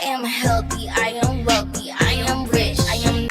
am healthy, I am wealthy, I am rich, I am...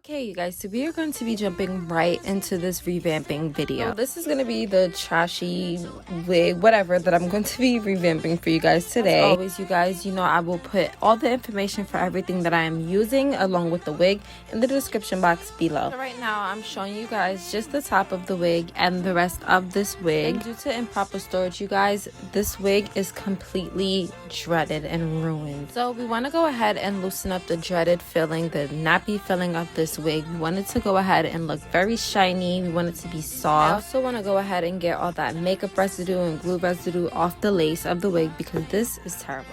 Okay, you guys, so we are going to be jumping right into this revamping video. So this is going to be the trashy wig, whatever, that I'm going to be revamping for you guys today. As always, you guys, you know I will put all the information for everything that I am using along with the wig in the description box below. So right now, I'm showing you guys just the top of the wig and the rest of this wig. And due to improper storage, you guys, this wig is completely dreaded and ruined. So we want to go ahead and loosen up the dreaded feeling, the nappy feeling of this wig. We want it to go ahead and look very shiny. We want it to be soft. I also want to go ahead and get all that makeup residue and glue residue off the lace of the wig because this is terrible.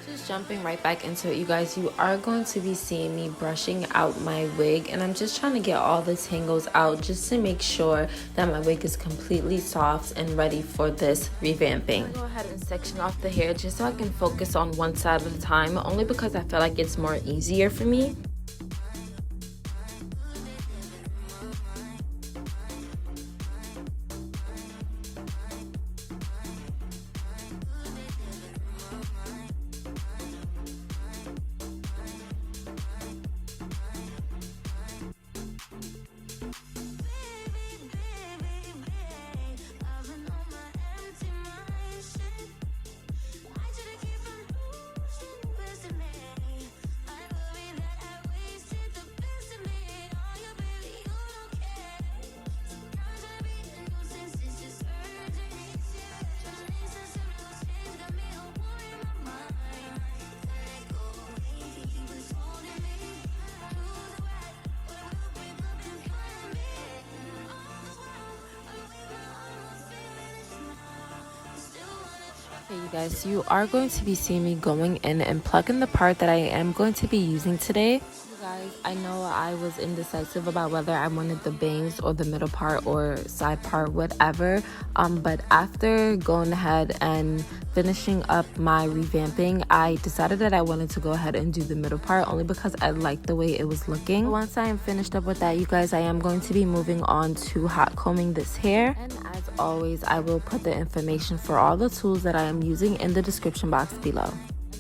Just jumping right back into it, you guys, you are going to be seeing me brushing out my wig, and I'm just trying to get all the tangles out just to make sure that my wig is completely soft and ready for this revamping. I'm gonna go ahead and section off the hair just so I can focus on one side at a time, only because I feel like it's more easier for me. Okay, you guys, you are going to be seeing me going in and plugging the part that I am going to be using today. You guys, I know I was indecisive about whether I wanted the bangs or the middle part or side part, whatever, but after going ahead and finishing up my revamping, I decided that I wanted to go ahead and do the middle part only because I liked the way it was looking. Once I am finished up with that, you guys, I am going to be moving on to hot combing this hair, and as always, I will put the information for all the tools that I am using in the description box below.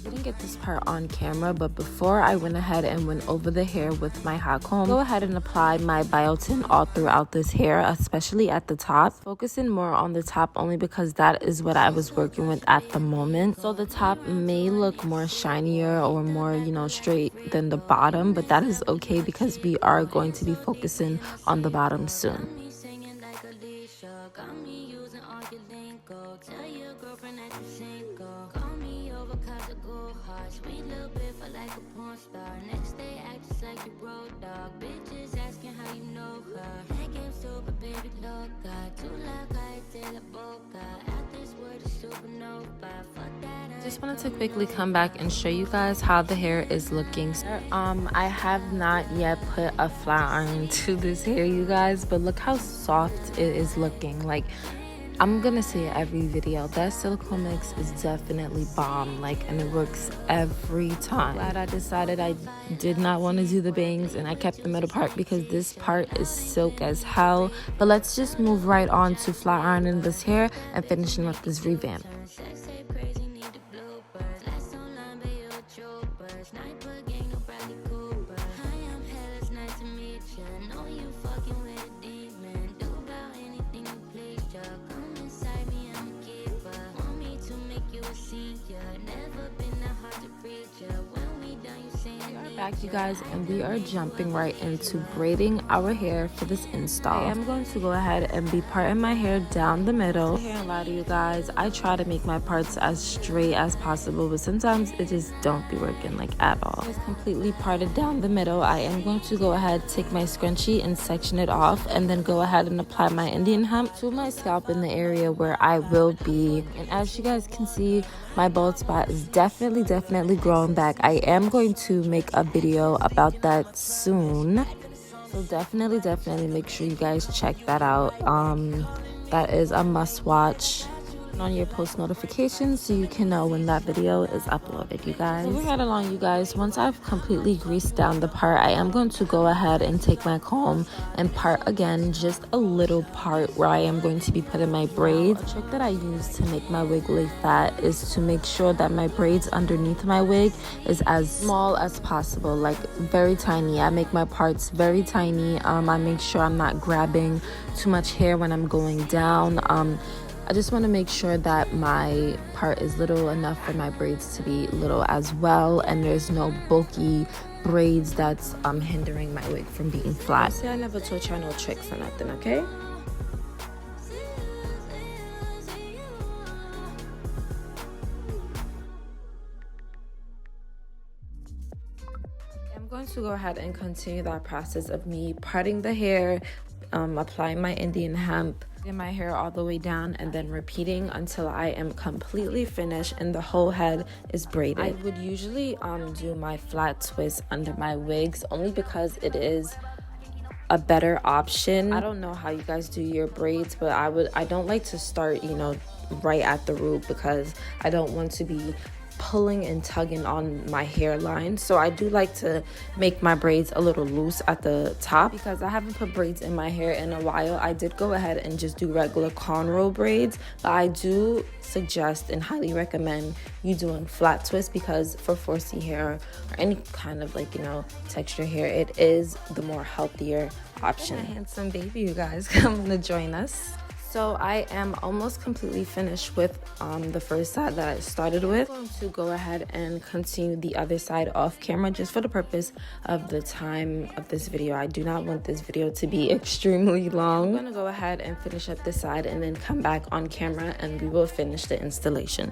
I didn't get this part on camera, but before I went ahead and went over the hair with my hot comb, go ahead and apply my biotin all throughout this hair, especially at the top, focusing more on the top only because that is what I was working with at the moment. So the top may look more shinier or more, you know, straight than the bottom, but that is okay because we are going to be focusing on the bottom soon. Sweet little bit for like a porn star. Next day act just like you road dog. Bitches asking how you know her. That game super baby loca. Too loud, I tell a boca. At this word is supernova. Fuck that. Just wanted to quickly come back and show you guys how the hair is looking. I have not yet put a flat iron to this hair, you guys, but look how soft it is looking. Like, I'm gonna say it every video, that silicone mix is definitely bomb, like, and it works every time. Glad I decided I did not want to do the bangs and I kept the middle part because this part is silk as hell. But let's just move right on to flat ironing this hair and finishing up this revamp. Back, you guys, and we are jumping right into braiding our hair for this install. I am going to go ahead and be parting my hair down the middle. I can't lie to you guys, I try to make my parts as straight as possible, but sometimes it just don't be working like at all. It's completely parted down the middle. I am going to go ahead, take my scrunchie and section it off, and then go ahead and apply my Indian hemp to my scalp in the area where I will be. And as you guys can see, my bald spot is definitely growing back. I am going to make a video about that soon, so definitely make sure you guys check that out. That is a must watch. on your post notifications so you can know when that video is uploaded, you guys. Moving right along, you guys, once I've completely greased down the part, I am going to go ahead and take my comb and part again just a little part where I am going to be putting my braids. A trick that I use to make my wig lay flat is to make sure that my braids underneath my wig is as small as possible, like very tiny. I make my parts very tiny. I make sure I'm not grabbing too much hair when I'm going down. I just want to make sure that my part is little enough for my braids to be little as well, and there's no bulky braids that's hindering my wig from being flat. See, I never taught y'all no tricks or nothing, okay? I'm going to go ahead and continue that process of me parting the hair, applying my Indian hemp in my hair all the way down, and then repeating until I am completely finished and the whole head is braided. I would usually do my flat twist under my wigs only because it is a better option. I don't know how you guys do your braids, but I don't like to start, you know, right at the root because I don't want to be pulling and tugging on my hairline. So I do like to make my braids a little loose at the top because I haven't put braids in my hair in a while. I did go ahead and just do regular cornrow braids, but I do suggest and highly recommend you doing flat twist because for 4C hair or any kind of, like, you know, texture hair, it is the more healthier option. A handsome baby, you guys, come to join us. So I am almost completely finished with the first side that I started with. I'm going to go ahead and continue the other side off camera just for the purpose of the time of this video. I do not want this video to be extremely long. I'm going to go ahead and finish up this side and then come back on camera and we will finish the installation.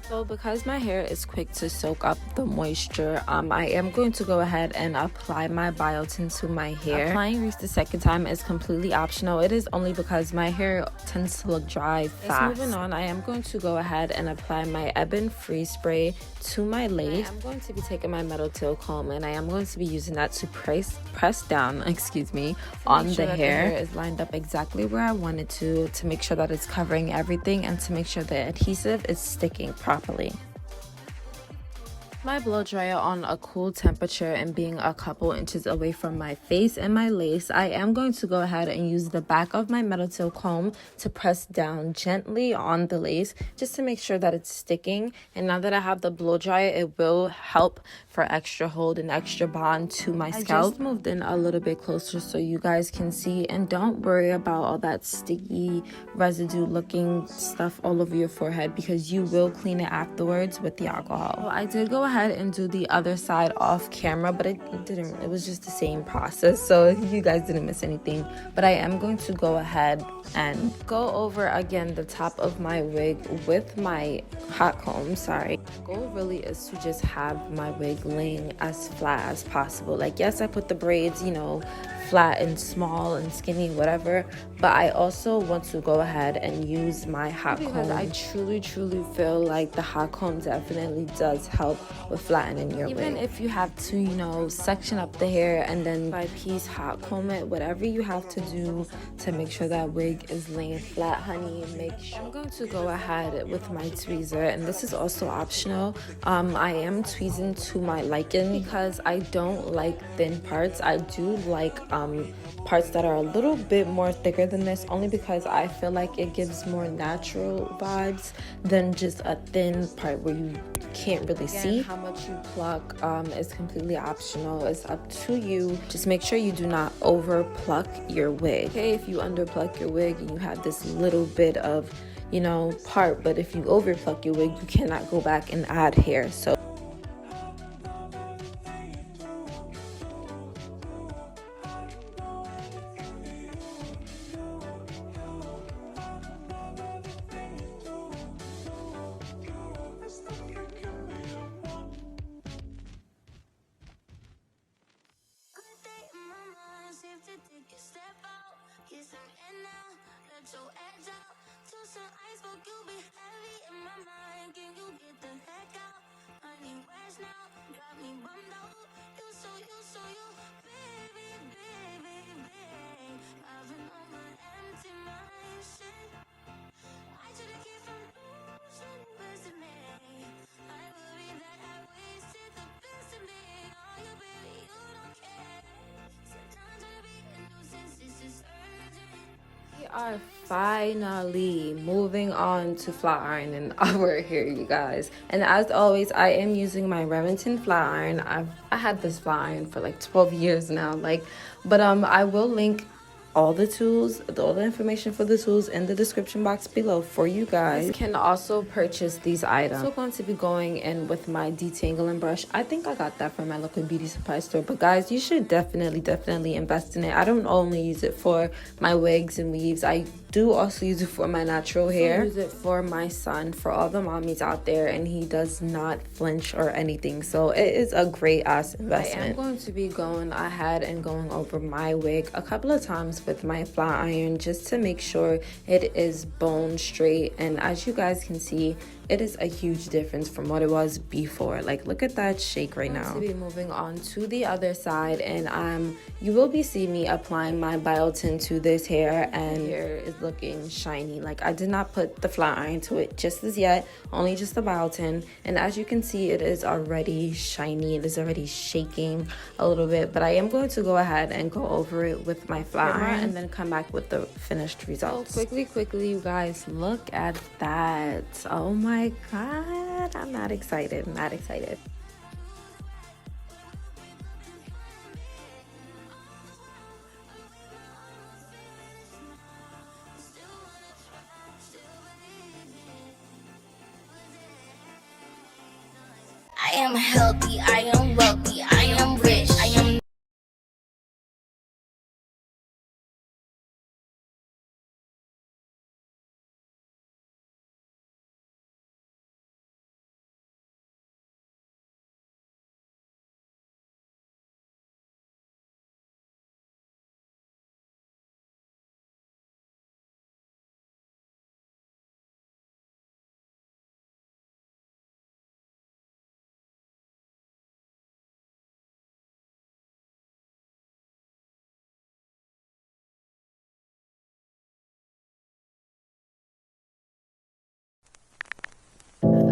So because my hair is quick to soak up the moisture, I am going to go ahead and apply my biotin to my hair. Applying grease the second time is completely optional. It is only because my hair tends to look dry fast. Moving on, I am going to go ahead and apply my Ebon Free Spray to my lace. I'm going to be taking my metal tail comb and I am going to be using that to press down, on the hair. The hair is lined up exactly where I want it to make sure that it's covering everything and to make sure the adhesive is sticking properly. My blow dryer on a cool temperature and being a couple inches away from my face and my lace, I am going to go ahead and use the back of my metal tail comb to press down gently on the lace just to make sure that it's sticking. And now that I have the blow dryer, it will help for extra hold and extra bond to my scalp. I just moved in a little bit closer so you guys can see, and don't worry about all that sticky residue looking stuff all over your forehead because you will clean it afterwards with the alcohol. So I did go ahead and do the other side off camera, but it was just the same process, so you guys didn't miss anything. But I am going to go ahead and go over again the top of my wig with my hot comb. Sorry, the goal really is to just have my wig laying as flat as possible. Like, yes, I put the braids, you know, flat and small and skinny, whatever, but I also want to go ahead and use my hot comb because I truly feel like the hot comb definitely does help with flattening your wig. Even if you have to, you know, section up the hair and then by piece hot comb it, whatever you have to do to make sure that wig is laying flat, honey, make sure. I'm going to go ahead with my tweezer, and this is also optional. I am tweezing to my liking because I don't like thin parts. I do like parts that are a little bit more thicker than this, only because I feel like it gives more natural vibes than just a thin part where you can't really see. How much you pluck is completely optional. It's up to you. Just make sure you do not over pluck your wig. Okay, if you under pluck your wig and you have this little bit of, you know, part, but if you over pluck your wig, you cannot go back and add hair. So are finally moving on to flat ironing over here, you guys. And as always, I am using my Remington flat iron. I had this flat iron for like 12 years now, but I will link all the tools, all the information for the tools in the description box below for you guys. You can also purchase these items. I'm also going to be going in with my detangling brush. I think I got that from my local beauty supply store, but guys, you should definitely invest in it. I don't only use it for my wigs and weaves, I do also use it for my natural hair. I use it for my son, for all the mommies out there, and he does not flinch or anything, so it is a great ass investment. I am going to be going ahead and going over my wig a couple of times with my flat iron just to make sure it is bone straight, and as you guys can see, it is a huge difference from what it was before. Like, look at that shake right now. I'm going to be moving on to the other side, and you will be seeing me applying my biotin to this hair, and hair is looking shiny. Like, I did not put the flat iron to it just as yet, only just the biotin, and as you can see, it is already shiny. It is already shaking a little bit, but I am going to go ahead and go over it with my flat iron and then come back with the finished results. So quickly, you guys, look at that. Oh my god, I'm not excited. I am healthy, I am wealthy, I am rich, I am.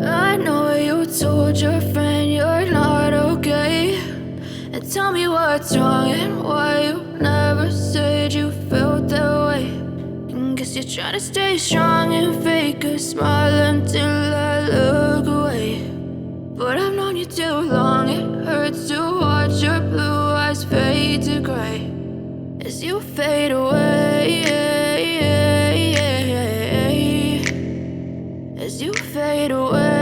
I know you told your friend you're not okay, and tell me what's wrong and why you never said you felt that way. And guess you're trying to stay strong and fake a smile until I look away. But I've known you too long, it hurts to watch your blue eyes fade to gray as you fade away, as you fade away.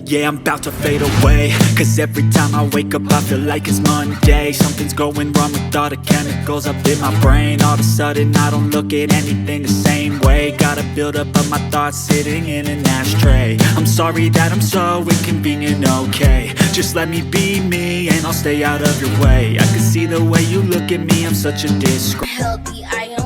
Yeah, I'm about to fade away, cause every time I wake up I feel like it's Monday. Something's going wrong with all the chemicals up in my brain. All of a sudden I don't look at anything the same way. Gotta build up of my thoughts sitting in an ashtray. I'm sorry that I'm so inconvenient, okay. Just let me be me and I'll stay out of your way. I can see the way you look at me, I'm such a disgrace. Healthy, I am